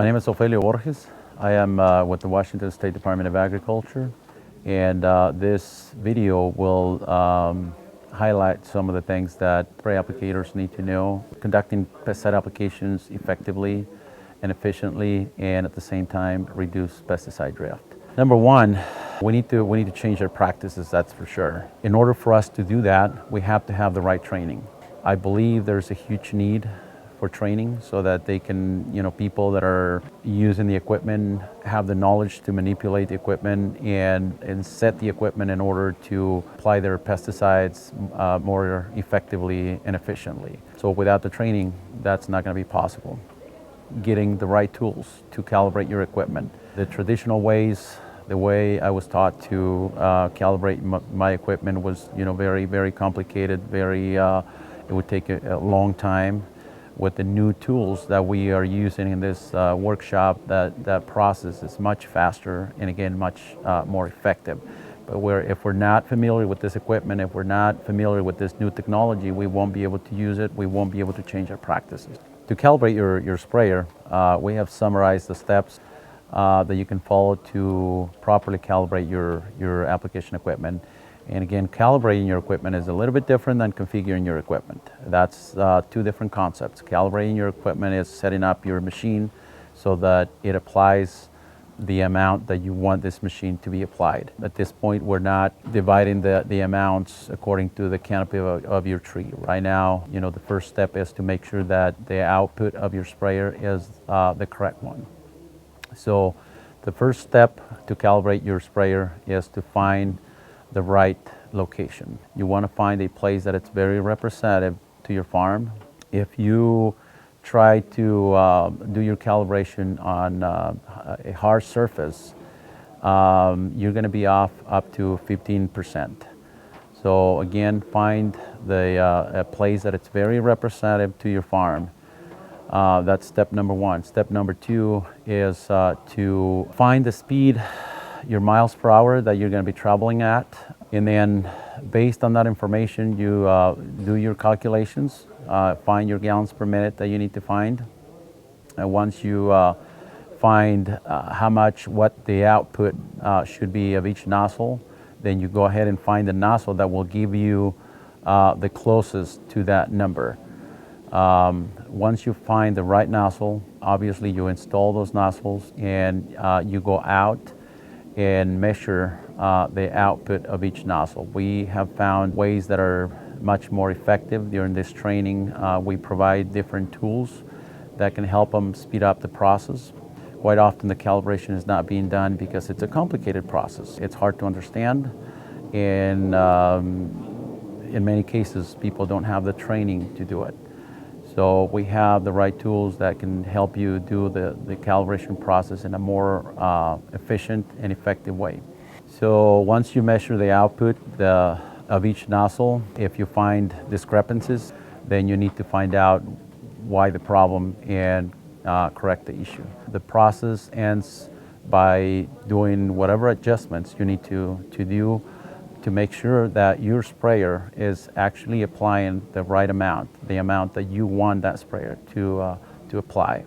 My name is Ofelio Borges. I am with the Washington State Department of Agriculture, and this video will highlight some of the things that spray applicators need to know, conducting pesticide applications effectively and efficiently, and at the same time reduce pesticide drift. Number one, we need to change our practices, that's for sure. In order for us to do that, we have to have the right training. I believe there's a huge need for training so that they can, people that are using the equipment have the knowledge to manipulate the equipment and set the equipment in order to apply their pesticides more effectively and efficiently. So without the training, that's not going to be possible. Getting the right tools to calibrate your equipment. The traditional ways, the way I was taught to calibrate my equipment was, very, very complicated, it would take a long time. With the new tools that we are using in this workshop, that process is much faster and again, much more effective. But if we're not familiar with this equipment, if we're not familiar with this new technology, we won't be able to use it, we won't be able to change our practices. To calibrate your sprayer, we have summarized the steps that you can follow to properly calibrate your application equipment. And again, calibrating your equipment is a little bit different than configuring your equipment. That's two different concepts. Calibrating your equipment is setting up your machine so that it applies the amount that you want this machine to be applied. At this point, we're not dividing the amounts according to the canopy of your tree. Right now, the first step is to make sure that the output of your sprayer is the correct one. So the first step to calibrate your sprayer is to find the right location. You want to find a place that it's very representative to your farm. If you try to do your calibration on a hard surface, you're going to be off up to 15%. So again, find a place that it's very representative to your farm. That's step number one. Step number two is to find the speed, your miles per hour that you're going to be traveling at, and then based on that information you do your calculations, find your gallons per minute that you need to find, and once you find what the output should be of each nozzle, then you go ahead and find the nozzle that will give you the closest to that number. Once you find the right nozzle, obviously you install those nozzles and you go out and measure the output of each nozzle. We have found ways that are much more effective during this training. We provide different tools that can help them speed up the process. Quite often the calibration is not being done because it's a complicated process. It's hard to understand, and in many cases people don't have the training to do it. So we have the right tools that can help you do the calibration process in a more efficient and effective way. So once you measure the output of each nozzle, if you find discrepancies, then you need to find out why the problem and correct the issue. The process ends by doing whatever adjustments you need to do to make sure that your sprayer is actually applying the right amount, the amount that you want that sprayer to apply.